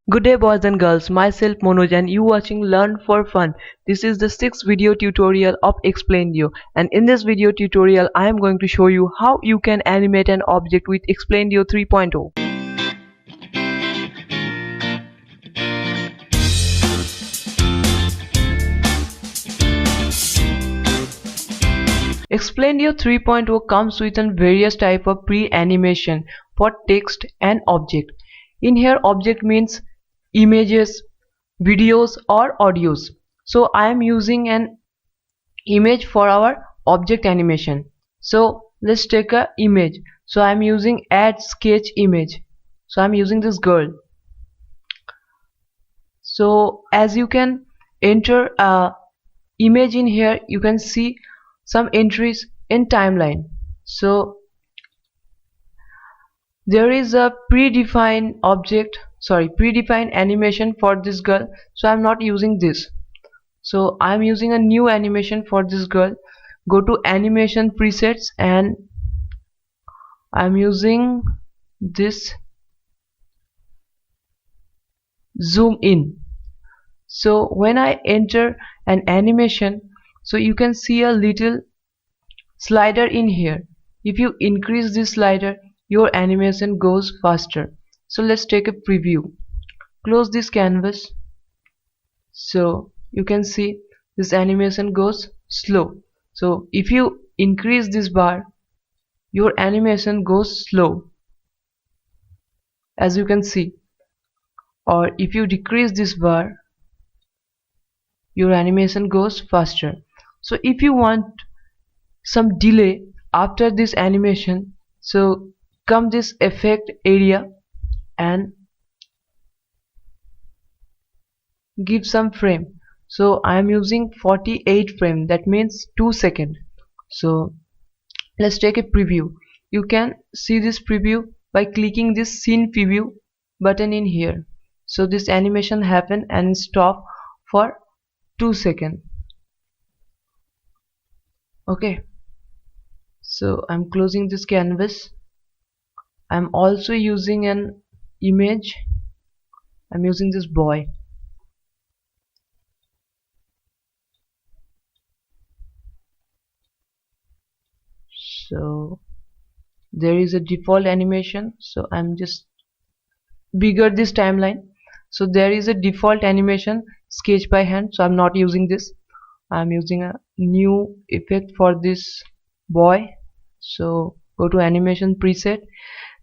Good day boys and girls, myself Monoj and you watching Learn for Fun. This is the 6th video tutorial of Explaindio, and in this video tutorial I am going to show you how you can animate an object with Explaindio 3.0. Explaindio 3.0 comes with a various type of pre-animation for text and object. In here object means images, videos or audios. So I am using an image for our object animation. So let's take a image. So I am using add sketch image. So I am using this girl. So as you can enter a image in here, you can see some entries in timeline. So there is a predefined animation for this girl, so I'm not using this. So I'm using a new animation for this girl. Go to animation presets and I'm using this zoom in. So when I enter an animation, so you can see a little slider in here. If you increase this slider, your animation goes faster. So let's take a preview. Close this canvas. So you can see this animation goes slow. So if you increase this bar, your animation goes slow, as you can see. Or if you decrease this bar, your animation goes faster. So if you want some delay after this animation, so come this effect area and give some frame. So I am using 48 frame, that means 2 seconds. So let's take a preview. You can see this preview by clicking this scene preview button in here. So this animation happen and stop for 2 seconds. Okay, so I'm closing this canvas. I'm also using an image. I'm using this boy. So there is a default animation, so I'm just bigger this timeline. So there is a default animation sketch by hand, so I'm not using this. I'm using a new effect for this boy. So go to animation preset.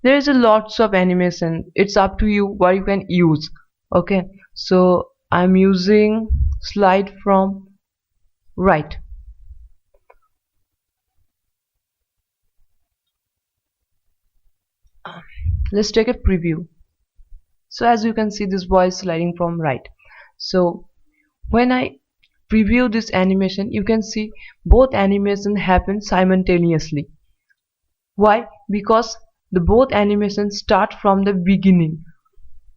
There is a lots of animation, it's up to you what you can use. Okay, so I'm using slide from right. Let's take a preview. So as you can see, this boy is sliding from right. So when I preview this animation, you can see both animation happen simultaneously. Why? Because the both animations start from the beginning.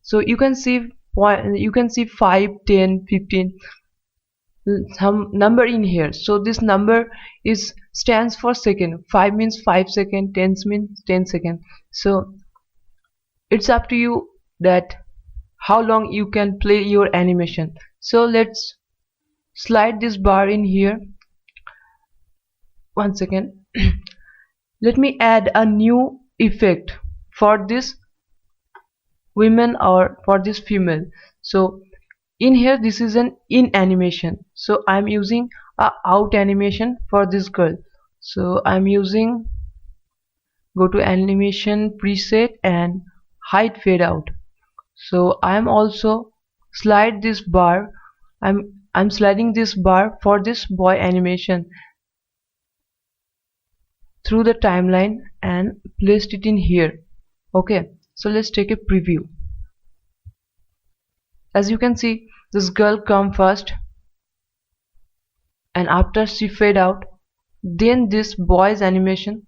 So you can see 5, 10, 15 some number in here. So this number is stands for second. 5 means 5 second, 10 means 10 second. So it's up to you that how long you can play your animation. So let's slide this bar in here. 1 second. Let me add a new effect for this women or for this female. So in here this is an in animation, so I'm using a out animation for this girl. So I'm using, go to animation preset and hide fade out. So I'm also slide this bar. I'm sliding this bar for this boy animation through the timeline and placed it in here. Okay, so let's take a preview. As you can see, this girl come first and after she fade out, then this boy's animation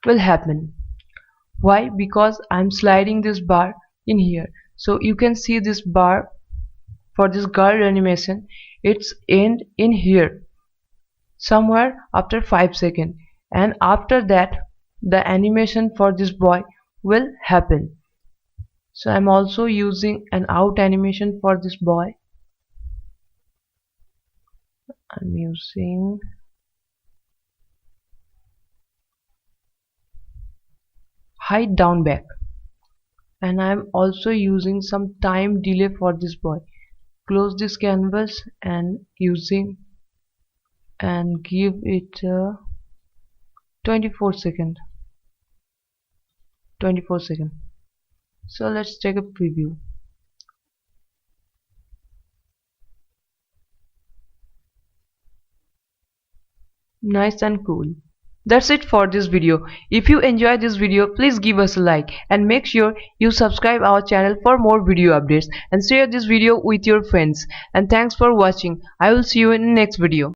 will happen. Why? Because I'm sliding this bar in here. So you can see this bar for this girl animation, it's end in here somewhere after 5 seconds, and after that the animation for this boy will happen. So I'm also using an out animation for this boy. I'm using hide down back, and I'm also using some time delay for this boy. Close this canvas and using and give it 24 second. So let's take a preview. Nice and cool. That's it for this video. If you enjoyed this video, please give us a like and make sure you subscribe our channel for more video updates and share this video with your friends. And thanks for watching. I will see you in the next video.